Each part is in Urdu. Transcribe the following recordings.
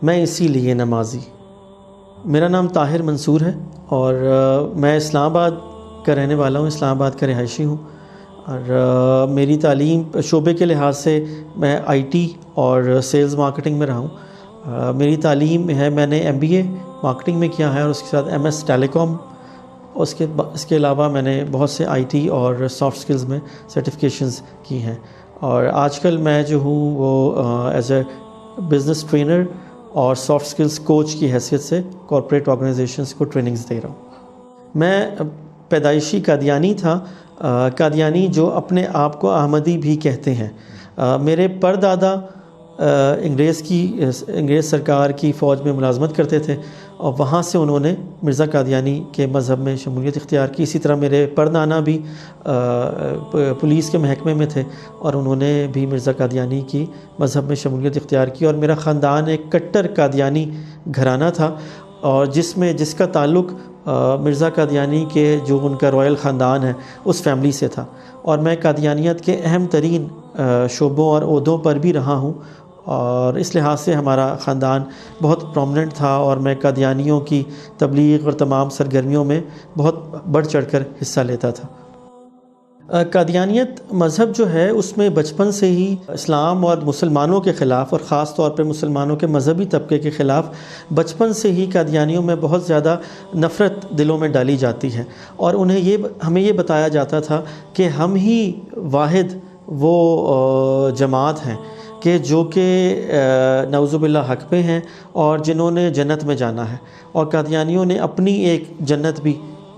میں اسی لیے نمازی۔ میرا نام طاہر منصور ہے اور میں اسلام آباد کا رہنے والا ہوں، اسلام آباد کا رہائشی ہوں، اور میری تعلیم شعبے کے لحاظ سے میں آئی ٹی اور سیلز مارکیٹنگ میں رہا ہوں۔ میری تعلیم ہے، میں نے MBA مارکیٹنگ میں کیا ہے اور اس کے ساتھ MS ٹیلی کام، اس کے علاوہ میں نے بہت سے IT اور سافٹ سکلز میں سرٹیفکیشنز کی ہیں، اور آج کل میں جو ہوں وہ ایز اے بزنس ٹرینر اور سافٹ سکلز کوچ کی حیثیت سے کارپوریٹ آرگنائزیشنز کو ٹریننگز دے رہا ہوں۔ میں پیدائشی قادیانی تھا، قادیانی جو اپنے آپ کو احمدی بھی کہتے ہیں۔ میرے پردادا انگریز سرکار کی فوج میں ملازمت کرتے تھے اور وہاں سے انہوں نے مرزا قادیانی کے مذہب میں شمولیت اختیار کی۔ اسی طرح میرے پردانا بھی پولیس کے محکمے میں تھے اور انہوں نے بھی مرزا قادیانی کی مذہب میں شمولیت اختیار کی، اور میرا خاندان ایک کٹر قادیانی گھرانہ تھا، اور جس کا تعلق مرزا قادیانی کے جو ان کا رائل خاندان ہے اس فیملی سے تھا، اور میں قادیانیت کے اہم ترین شعبوں اور عہدوں پر بھی رہا ہوں، اور اس لحاظ سے ہمارا خاندان بہت پرومننٹ تھا، اور میں قادیانیوں کی تبلیغ اور تمام سرگرمیوں میں بہت بڑھ چڑھ کر حصہ لیتا تھا۔ قادیانیت مذہب جو ہے اس میں بچپن سے ہی اسلام اور مسلمانوں کے خلاف، اور خاص طور پر مسلمانوں کے مذہبی طبقے کے خلاف بچپن سے ہی قادیانیوں میں بہت زیادہ نفرت دلوں میں ڈالی جاتی ہے، اور ہمیں یہ بتایا جاتا تھا کہ ہم ہی واحد وہ جماعت ہیں جو کہ نعوذ باللہ حق پہ ہیں اور جنہوں نے جنت میں جانا ہے، اور قادیانیوں نے اپنی ایک جنت بھی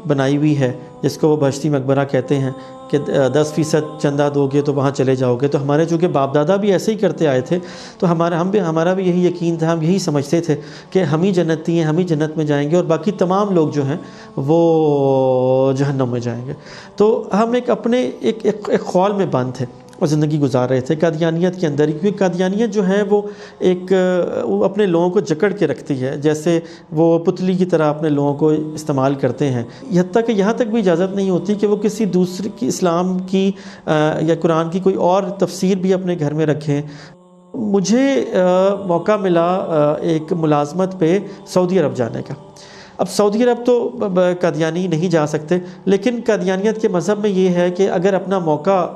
بنائی ہوئی ہے جس کو وہ بہشتی مقبرہ کہتے ہیں کہ 10% چندہ دو گے تو وہاں چلے جاؤ گے۔ تو ہمارے چونکہ باپ دادا بھی ایسے ہی کرتے آئے تھے، تو ہمارا بھی یہی یقین تھا، ہم یہی سمجھتے تھے کہ ہم ہی جنتی ہیں، ہم ہی جنت میں جائیں گے اور باقی تمام لوگ جو ہیں وہ جہنم میں جائیں گے۔ تو ہم ایک خول میں بند تھے اور زندگی گزار رہے تھے قادیانیت کے اندر ہی، کیونکہ قادیانیت جو ہے وہ وہ اپنے لوگوں کو جکڑ کے رکھتی ہے، جیسے وہ پتلی کی طرح اپنے لوگوں کو استعمال کرتے ہیں، حتیٰ کہ یہاں تک بھی اجازت نہیں ہوتی کہ وہ کسی دوسرے کی اسلام کی یا قرآن کی کوئی اور تفسیر بھی اپنے گھر میں رکھیں۔ مجھے موقع ملا ایک ملازمت پہ سعودی عرب جانے کا۔ اب سعودی عرب تو قادیانی نہیں جا سکتے، لیکن قادیانیت کے مذہب میں یہ ہے کہ اگر اپنا موقع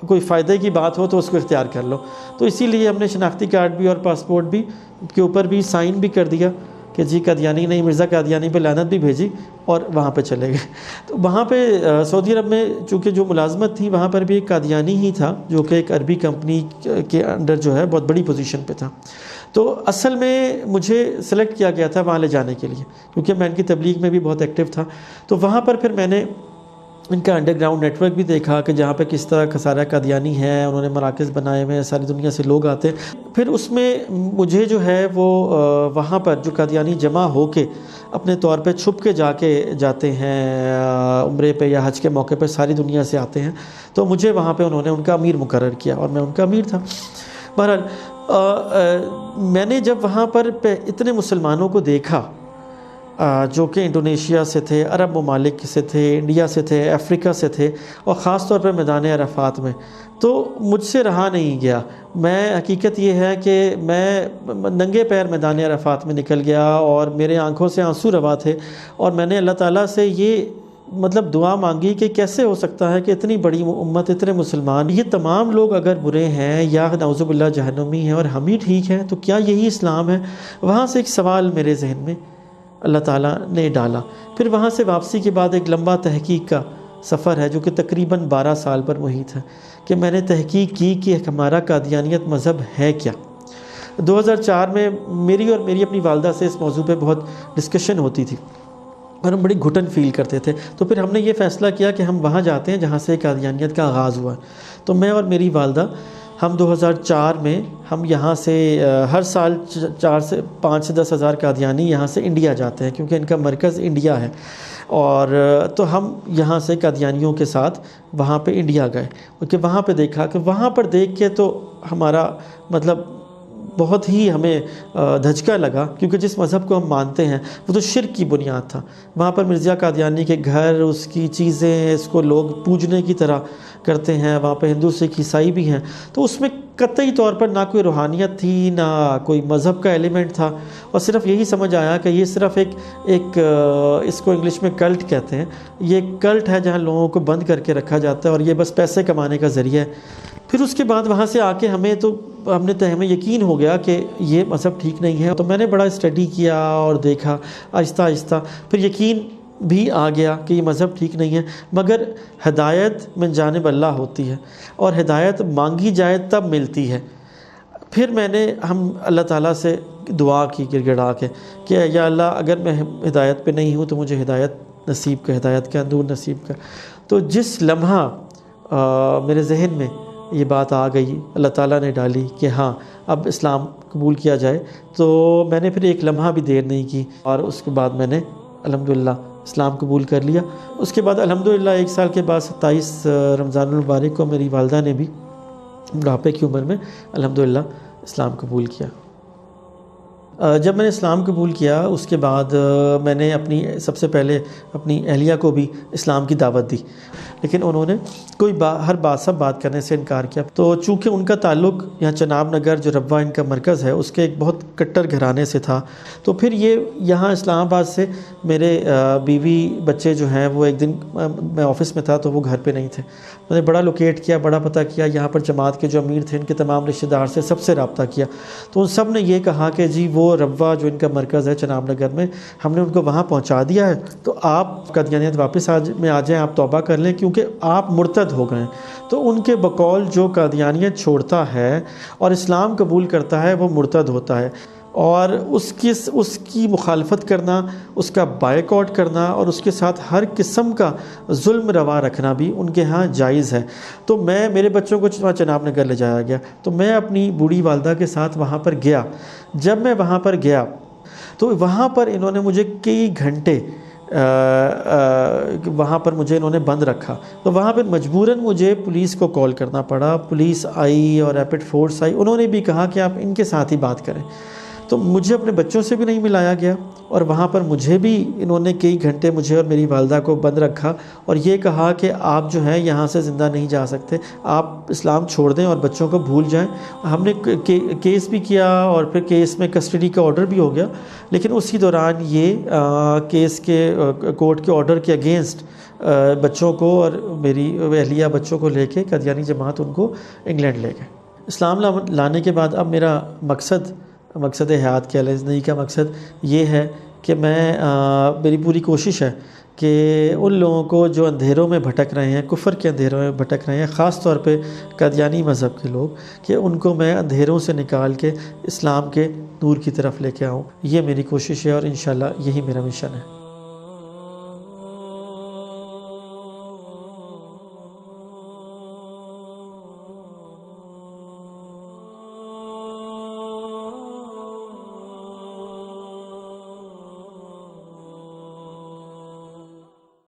کوئی فائدے کی بات ہو تو اس کو اختیار کر لو، تو اسی لیے ہم نے شناختی کارڈ بھی اور پاسپورٹ بھی کے اوپر بھی سائن بھی کر دیا کہ جی قادیانی نہیں، مرزا قادیانی پہ لعنت بھی بھیجی، اور وہاں پہ چلے گئے۔ تو وہاں پہ سعودی عرب میں چونکہ جو ملازمت تھی وہاں پر بھی ایک قادیانی ہی تھا جو کہ ایک عربی کمپنی کے انڈر جو ہے بہت بڑی پوزیشن پہ تھا۔ تو اصل میں مجھے سلیکٹ کیا گیا تھا وہاں لے جانے کے لیے، کیونکہ میں ان کی تبلیغ میں بھی بہت ایکٹیو تھا۔ تو وہاں پر پھر میں نے ان کا انڈر گراؤنڈ نیٹ ورک بھی دیکھا کہ جہاں پہ کس طرح کا سارا قادیانی ہے، انہوں نے مراکز بنائے ہوئے ہیں، ساری دنیا سے لوگ آتے ہیں۔ پھر اس میں مجھے جو ہے وہ وہاں پر جو قادیانی جمع ہو کے اپنے طور پہ چھپ کے جاتے ہیں عمرے پہ یا حج کے موقع پہ، ساری دنیا سے آتے ہیں، تو مجھے وہاں پہ انہوں نے ان کا امیر مقرر کیا اور میں ان کا امیر تھا۔ بہرحال میں نے جب وہاں پر اتنے مسلمانوں کو دیکھا جو کہ انڈونیشیا سے تھے، عرب ممالک سے تھے، انڈیا سے تھے، افریقہ سے تھے، اور خاص طور پر میدان عرفات میں، تو مجھ سے رہا نہیں گیا۔ حقیقت یہ ہے کہ میں ننگے پیر میدان عرفات میں نکل گیا اور میرے آنکھوں سے آنسو روا تھے، اور میں نے اللہ تعالیٰ سے یہ دعا مانگی کہ کیسے ہو سکتا ہے کہ اتنی بڑی امت، اتنے مسلمان، یہ تمام لوگ اگر برے ہیں یا نعوذ باللہ جہنمی ہیں اور ہم ہی ٹھیک ہیں، تو کیا یہی اسلام ہے؟ وہاں سے ایک سوال میرے ذہن میں اللہ تعالیٰ نے ڈالا۔ پھر وہاں سے واپسی کے بعد ایک لمبا تحقیق کا سفر ہے جو کہ تقریباً 12 سال پر محیط ہے، کہ میں نے تحقیق کی کہ ہمارا قادیانیت مذہب ہے کیا۔ 2004 میں میری اور میری اپنی والدہ سے اس موضوع پہ بہت ڈسکشن ہوتی تھی اور ہم بڑی گھٹن فیل کرتے تھے، تو پھر ہم نے یہ فیصلہ کیا کہ ہم وہاں جاتے ہیں جہاں سے قادیانیت کا آغاز ہوا ہے۔ تو میں اور میری والدہ ہم 2004 میں ہم یہاں سے ہر سال 5 سے 10 ہزار قادیانی یہاں سے انڈیا جاتے ہیں، کیونکہ ان کا مرکز انڈیا ہے، اور تو ہم یہاں سے قادیانیوں کے ساتھ وہاں پہ انڈیا گئے، کیونکہ وہاں پہ دیکھا کہ وہاں پر دیکھ کے تو ہمارا بہت ہی ہمیں دھچکا لگا، کیونکہ جس مذہب کو ہم مانتے ہیں وہ تو شرک کی بنیاد تھا۔ وہاں پر مرزا قادیانی کے گھر، اس کی چیزیں، اس کو لوگ پوجنے کی طرح کرتے ہیں، وہاں پہ ہندو سکھ عیسائی بھی ہیں، تو اس میں قطعی طور پر نہ کوئی روحانیت تھی، نہ کوئی مذہب کا ایلیمنٹ تھا، اور صرف یہی سمجھ آیا کہ یہ صرف ایک اس کو انگلش میں کلٹ کہتے ہیں، یہ ایک کلٹ ہے جہاں لوگوں کو بند کر کے رکھا جاتا ہے اور یہ بس پیسے کمانے کا ذریعہ ہے۔ پھر اس کے بعد وہاں سے آ کے ہمیں یقین ہو گیا کہ یہ مذہب ٹھیک نہیں ہے، تو میں نے بڑا اسٹڈی کیا اور دیکھا آہستہ آہستہ، پھر یقین بھی آ گیا کہ یہ مذہب ٹھیک نہیں ہے، مگر ہدایت من جانب اللہ ہوتی ہے، اور ہدایت مانگی جائے تب ملتی ہے۔ پھر ہم اللہ تعالیٰ سے دعا کی گڑ گڑا کے کہ یا اللہ، اگر میں ہدایت پہ نہیں ہوں تو مجھے ہدایت نصیب کر، ہدایت کا نور نصیب کر۔ تو جس لمحہ میرے ذہن میں یہ بات آ گئی، اللہ تعالیٰ نے ڈالی کہ ہاں اب اسلام قبول کیا جائے، تو میں نے پھر ایک لمحہ بھی دیر نہیں کی، اور اس کے بعد میں نے الحمدللہ اسلام قبول کر لیا۔ اس کے بعد الحمدللہ 1 سال کے بعد 27 رمضان المبارک کو میری والدہ نے بھی بڑھاپے کی عمر میں الحمدللہ اسلام قبول کیا۔ جب میں نے اسلام قبول کیا، اس کے بعد میں نے سب سے پہلے اپنی اہلیہ کو بھی اسلام کی دعوت دی، لیکن انہوں نے ہر بات کرنے سے انکار کیا۔ تو چونکہ ان کا تعلق یہاں چناب نگر جو ربوہ ان کا مرکز ہے، اس کے ایک بہت کٹر گھرانے سے تھا، تو پھر یہ یہاں اسلام آباد سے میرے بیوی بچے جو ہیں، وہ ایک دن میں آفس میں تھا تو وہ گھر پہ نہیں تھے، میں نے بڑا لوکیٹ کیا، بڑا پتہ کیا، یہاں پر جماعت کے جو امیر تھے ان کے تمام رشتہ دار سے سب سے رابطہ کیا، تو ان سب نے یہ کہا کہ جی وہ ربوہ جو ان کا مرکز ہے چناب نگر میں، ہم نے ان کو وہاں پہنچا دیا ہے، تو آپ قادیانیت واپس آ جائیں، آپ توبہ کر لیں، کیونکہ آپ مرتد ہو گئے ہیں۔ تو ان کے بقول جو قادیانیت چھوڑتا ہے اور اسلام قبول کرتا ہے وہ مرتد ہوتا ہے، اور اس کی مخالفت کرنا، اس کا بائیکاٹ کرنا اور اس کے ساتھ ہر قسم کا ظلم روا رکھنا بھی ان کے ہاں جائز ہے۔ تو میرے بچوں کو چناب نگر لے جایا گیا، تو میں اپنی بوڑھی والدہ کے ساتھ وہاں پر گیا۔ جب میں وہاں پر گیا تو وہاں پر انہوں نے مجھے کئی گھنٹے وہاں پر مجھے انہوں نے بند رکھا، تو وہاں پہ مجبوراً مجھے پولیس کو کال کرنا پڑا، پولیس آئی اور ریپڈ فورس آئی، انہوں نے بھی کہا کہ آپ ان کے ساتھ ہی بات کریں، تو مجھے اپنے بچوں سے بھی نہیں ملایا گیا، اور وہاں پر مجھے بھی انہوں نے کئی گھنٹے مجھے اور میری والدہ کو بند رکھا، اور یہ کہا کہ آپ جو ہیں یہاں سے زندہ نہیں جا سکتے، آپ اسلام چھوڑ دیں اور بچوں کو بھول جائیں۔ ہم نے کیس بھی کیا، اور پھر کیس میں کسٹڈی کا آرڈر بھی ہو گیا، لیکن اسی دوران یہ کیس کے کورٹ کے آرڈر کے اگینسٹ بچوں کو اور میری اہلیہ بچوں کو لے کے قادیانی جماعت ان کو انگلینڈ لے گئے۔ اسلام لانے کے بعد اب میرا مقصد حیات کہہ لیں، زندگی کا مقصد یہ ہے کہ میری پوری کوشش ہے کہ ان لوگوں کو جو اندھیروں میں بھٹک رہے ہیں، کفر کے اندھیروں میں بھٹک رہے ہیں، خاص طور پہ قادیانی مذہب کے لوگ، کہ ان کو میں اندھیروں سے نکال کے اسلام کے نور کی طرف لے کے آؤں۔ یہ میری کوشش ہے، اور انشاءاللہ یہی میرا مشن ہے۔